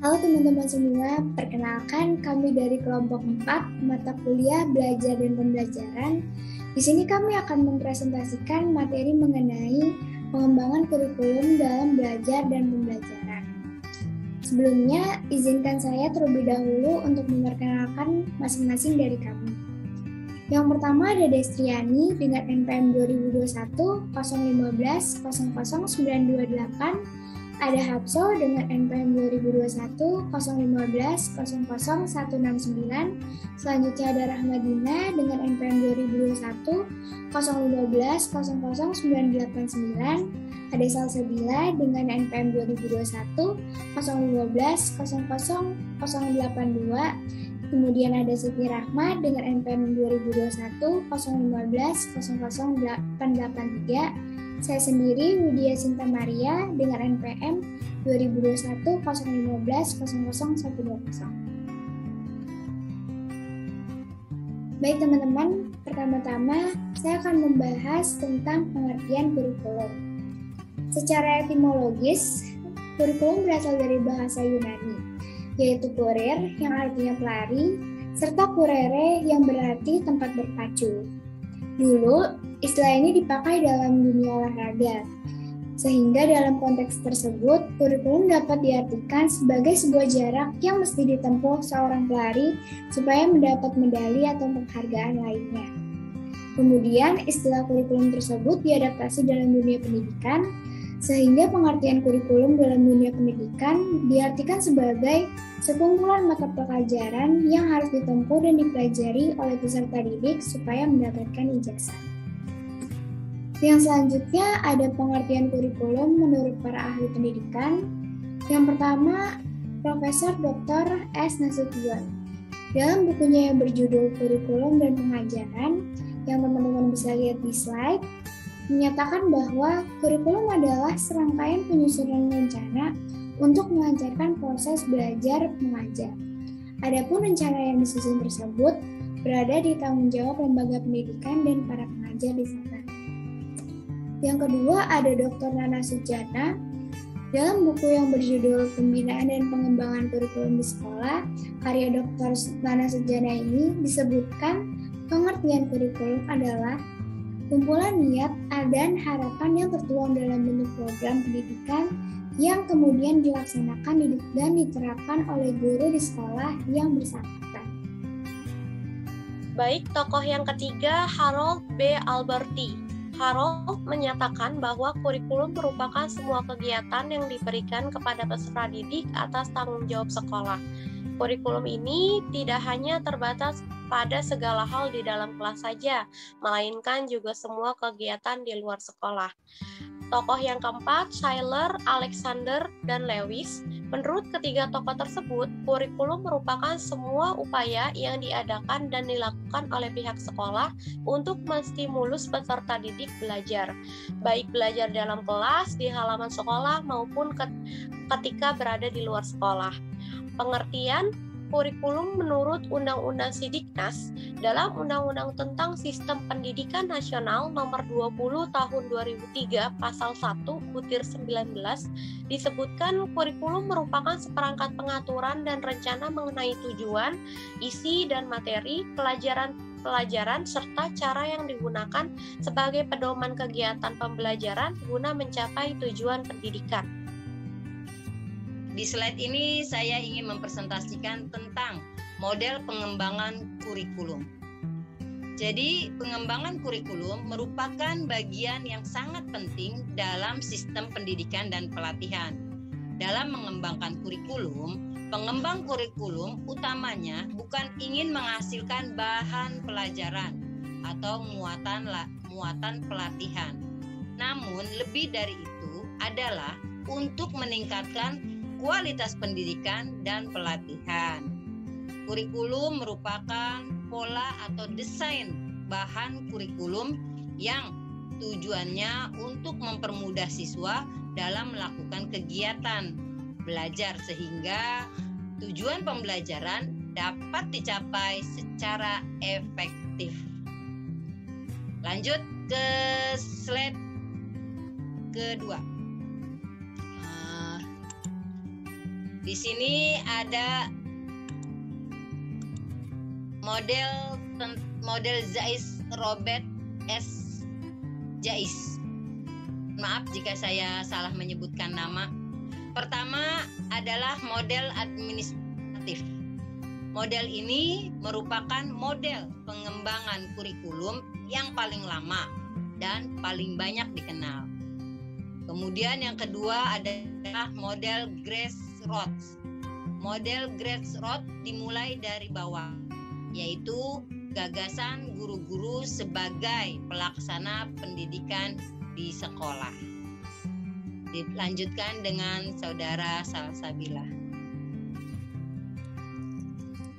Halo teman-teman semua, perkenalkan kami dari kelompok 4 mata kuliah Belajar dan Pembelajaran. Di sini kami akan mempresentasikan materi mengenai pengembangan kurikulum dalam belajar dan pembelajaran. Sebelumnya, izinkan saya terlebih dahulu untuk memperkenalkan masing-masing dari kami. Yang pertama ada Destriani dengan NPM 2021 015 00928. Ada Hapso dengan NPM 2021 015 00169. Selanjutnya ada Rahmadina dengan NPM 2021 015 00989. Ada Salsabila dengan NPM 2021 015 00082. Kemudian ada Siti Rahmat dengan NPM 2021 015 00883. Saya sendiri, Widya Sinta Maria, dengan NPM 2021 015 00120. Baik teman-teman, pertama-tama saya akan membahas tentang pengertian kurikulum. Secara etimologis, kurikulum berasal dari bahasa Yunani, yaitu kurir yang artinya pelari, serta kurere yang berarti tempat berpacu. Dulu, istilah ini dipakai dalam dunia olahraga, sehingga dalam konteks tersebut, kurikulum dapat diartikan sebagai sebuah jarak yang mesti ditempuh seorang pelari supaya mendapat medali atau penghargaan lainnya. Kemudian, istilah kurikulum tersebut diadaptasi dalam dunia pendidikan, sehingga pengertian kurikulum dalam dunia pendidikan diartikan sebagai sekumpulan mata pelajaran yang harus ditempuh dan dipelajari oleh peserta didik supaya mendapatkan ijazah. Yang selanjutnya ada pengertian kurikulum menurut para ahli pendidikan. Yang pertama, Profesor Dr. S. Nasution. Dalam bukunya yang berjudul Kurikulum dan Pengajaran, yang teman-teman bisa lihat di slide, menyatakan bahwa kurikulum adalah serangkaian penyusunan rencana untuk melancarkan proses belajar mengajar. Adapun rencana yang disusun tersebut berada di tanggung jawab lembaga pendidikan dan para pengajar di sana. Yang kedua ada Dr. Nana Sujana. Dalam buku yang berjudul Pembinaan dan Pengembangan Kurikulum di Sekolah, karya Dr. Nana Sujana ini disebutkan pengertian kurikulum adalah kumpulan niat dan harapan yang tertuang dalam bentuk program pendidikan yang kemudian dilaksanakan dan diterapkan oleh guru di sekolah yang bersangkutan. Baik, tokoh yang ketiga Harold B. Alberti. Harold menyatakan bahwa kurikulum merupakan semua kegiatan yang diberikan kepada peserta didik atas tanggung jawab sekolah. Kurikulum ini tidak hanya terbatas pada segala hal di dalam kelas saja, melainkan juga semua kegiatan di luar sekolah. Tokoh yang keempat, Schiller, Alexander, dan Lewis. Menurut ketiga tokoh tersebut, kurikulum merupakan semua upaya yang diadakan dan dilakukan oleh pihak sekolah untuk menstimulus peserta didik belajar, baik belajar dalam kelas, di halaman sekolah, maupun ketika berada di luar sekolah. Pengertian kurikulum menurut Undang-Undang Sidiknas dalam Undang-Undang tentang Sistem Pendidikan Nasional Nomor 20 Tahun 2003 Pasal 1 Butir 19 disebutkan kurikulum merupakan seperangkat pengaturan dan rencana mengenai tujuan, isi dan materi pelajaran serta cara yang digunakan sebagai pedoman kegiatan pembelajaran guna mencapai tujuan pendidikan. Di slide ini saya ingin mempresentasikan tentang model pengembangan kurikulum. Jadi, pengembangan kurikulum merupakan bagian yang sangat penting dalam sistem pendidikan dan pelatihan. Dalam mengembangkan kurikulum, pengembang kurikulum utamanya bukan ingin menghasilkan bahan pelajaran atau muatan pelatihan. Namun, lebih dari itu adalah untuk meningkatkan kualitas pendidikan dan pelatihan. Kurikulum merupakan pola atau desain bahan kurikulum yang tujuannya untuk mempermudah siswa dalam melakukan kegiatan belajar sehingga tujuan pembelajaran dapat dicapai secara efektif. Lanjut ke slide kedua. Di sini ada model Zeiss Robert S. Zeiss. Maaf jika saya salah menyebutkan nama. Pertama adalah model administratif. Model ini merupakan model pengembangan kurikulum yang paling lama dan paling banyak dikenal. Kemudian yang kedua adalah model Grassroots. Model Grassroots dimulai dari bawah, yaitu gagasan guru-guru sebagai pelaksana pendidikan di sekolah. Dilanjutkan dengan Saudara Salsabila.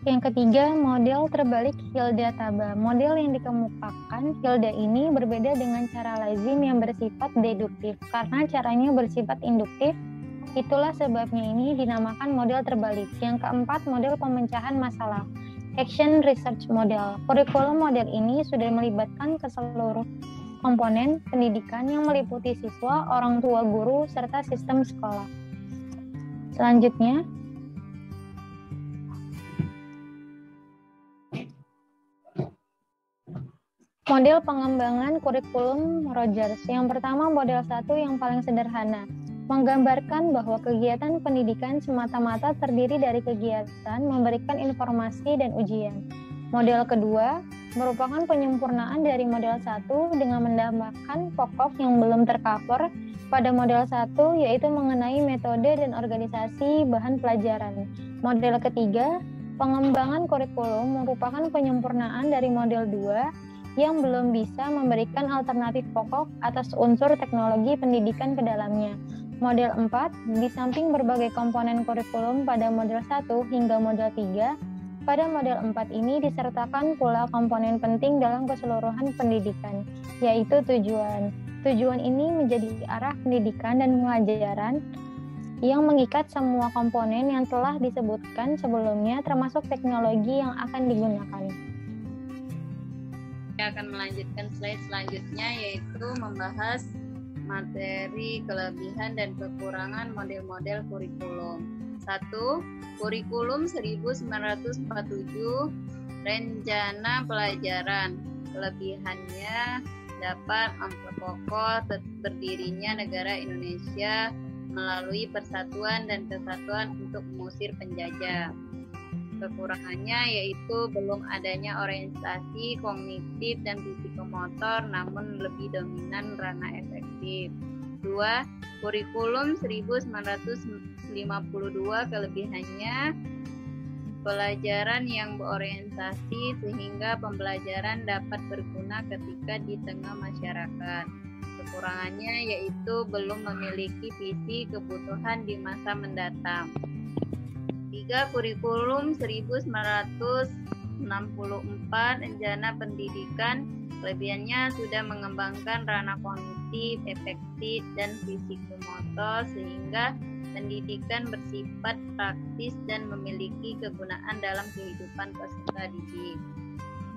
Yang ketiga, model terbalik Hilda Taba. Model yang dikemukakan Hilda ini berbeda dengan cara lazim yang bersifat deduktif. Karena caranya bersifat induktif, itulah sebabnya ini dinamakan model terbalik. Yang keempat, model pemecahan masalah. Action Research Model. Kurikulum model ini sudah melibatkan ke seluruh komponen pendidikan yang meliputi siswa, orang tua guru, serta sistem sekolah. Selanjutnya, model pengembangan kurikulum Rogers. Yang pertama, model 1 yang paling sederhana, menggambarkan bahwa kegiatan pendidikan semata-mata terdiri dari kegiatan memberikan informasi dan ujian. Model kedua merupakan penyempurnaan dari model 1 dengan menambahkan pokok yang belum tercover pada model 1, yaitu mengenai metode dan organisasi bahan pelajaran. Model ketiga, pengembangan kurikulum merupakan penyempurnaan dari model 2 yang belum bisa memberikan alternatif pokok atas unsur teknologi pendidikan ke dalamnya. Model 4, di samping berbagai komponen kurikulum pada model 1 hingga model 3, pada model 4 ini disertakan pula komponen penting dalam keseluruhan pendidikan, yaitu tujuan. Tujuan ini menjadi arah pendidikan dan pengajaran yang mengikat semua komponen yang telah disebutkan sebelumnya, termasuk teknologi yang akan digunakan. Saya akan melanjutkan slide selanjutnya, yaitu membahas materi kelebihan dan kekurangan model-model kurikulum. 1. Kurikulum 1947 rencana pelajaran. Kelebihannya dapat memperkokoh berdirinya negara Indonesia melalui persatuan dan kesatuan untuk mengusir penjajah. Kekurangannya yaitu belum adanya orientasi kognitif dan psikomotor, namun lebih dominan ranah efektif. 2. Kurikulum 1952 kelebihannya pelajaran yang berorientasi sehingga pembelajaran dapat berguna ketika di tengah masyarakat. Kekurangannya yaitu belum memiliki visi kebutuhan di masa mendatang. 3. Kurikulum 1964 rencana pendidikan. Kelebihannya sudah mengembangkan ranah kognitif, efektif, dan psikomotor sehingga pendidikan bersifat praktis dan memiliki kegunaan dalam kehidupan peserta didik.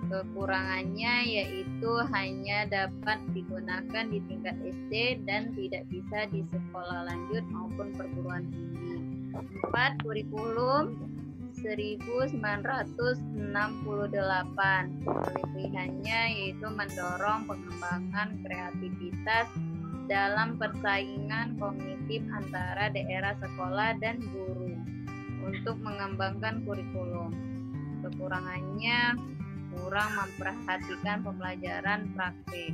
Kekurangannya yaitu hanya dapat digunakan di tingkat SD dan tidak bisa di sekolah lanjut maupun perguruan tinggi. 4. Kurikulum 1968. Kelebihannya yaitu mendorong pengembangan kreativitas dalam persaingan kognitif antara daerah sekolah dan guru untuk mengembangkan kurikulum. Kekurangannya kurang memperhatikan pembelajaran praktik.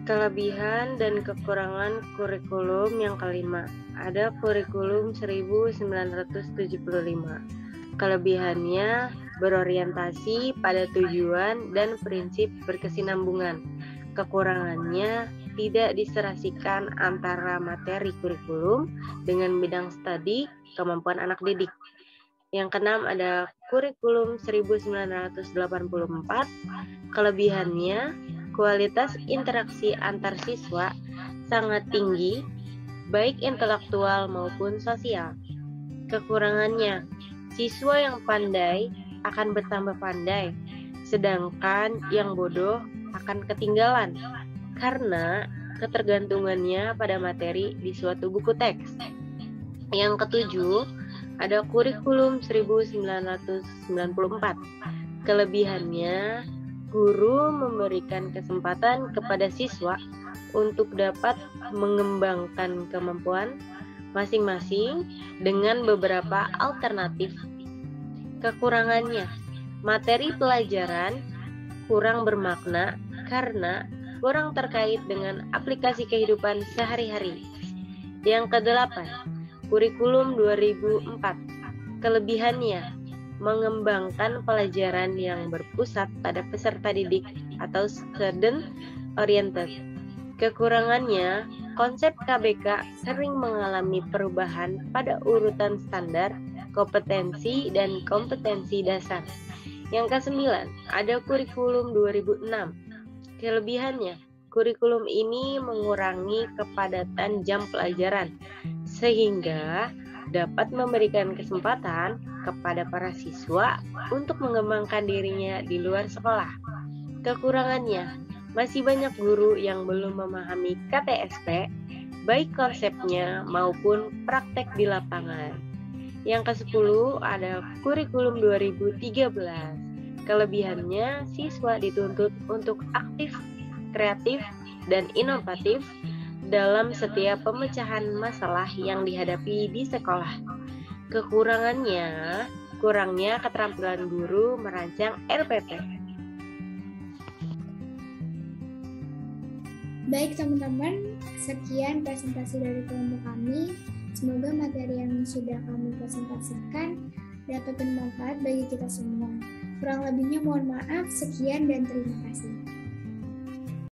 Kelebihan dan kekurangan kurikulum yang kelima. Ada kurikulum 1975. Kelebihannya berorientasi pada tujuan dan prinsip berkesinambungan. Kekurangannya tidak diserasikan antara materi kurikulum dengan bidang studi kemampuan anak didik. Yang keenam ada kurikulum 1984. Kelebihannya kualitas interaksi antar siswa sangat tinggi, baik intelektual maupun sosial. Kekurangannya, siswa yang pandai akan bertambah pandai, sedangkan yang bodoh akan ketinggalan karena ketergantungannya pada materi di suatu buku teks. Yang ketujuh, ada kurikulum 1994. Kelebihannya, guru memberikan kesempatan kepada siswa untuk dapat mengembangkan kemampuan masing-masing dengan beberapa alternatif. Kekurangannya, materi pelajaran kurang bermakna karena kurang terkait dengan aplikasi kehidupan sehari-hari. Yang kedelapan, kurikulum 2004. Kelebihannya, mengembangkan pelajaran yang berpusat pada peserta didik atau student oriented. Kekurangannya, konsep KBK sering mengalami perubahan pada urutan standar, kompetensi, dan kompetensi dasar. Yang kesembilan, ada kurikulum 2006. Kelebihannya, kurikulum ini mengurangi kepadatan jam pelajaran, sehingga dapat memberikan kesempatan kepada para siswa untuk mengembangkan dirinya di luar sekolah. Kekurangannya, masih banyak guru yang belum memahami KTSP, baik konsepnya maupun praktek di lapangan. Yang ke-10 ada kurikulum 2013. Kelebihannya, siswa dituntut untuk aktif, kreatif, dan inovatif dalam setiap pemecahan masalah yang dihadapi di sekolah. Kekurangannya, kurangnya keterampilan guru merancang RPP. Baik teman-teman, sekian presentasi dari kelompok kami. Semoga materi yang sudah kami presentasikan dapat bermanfaat bagi kita semua. Kurang lebihnya mohon maaf, sekian dan terima kasih.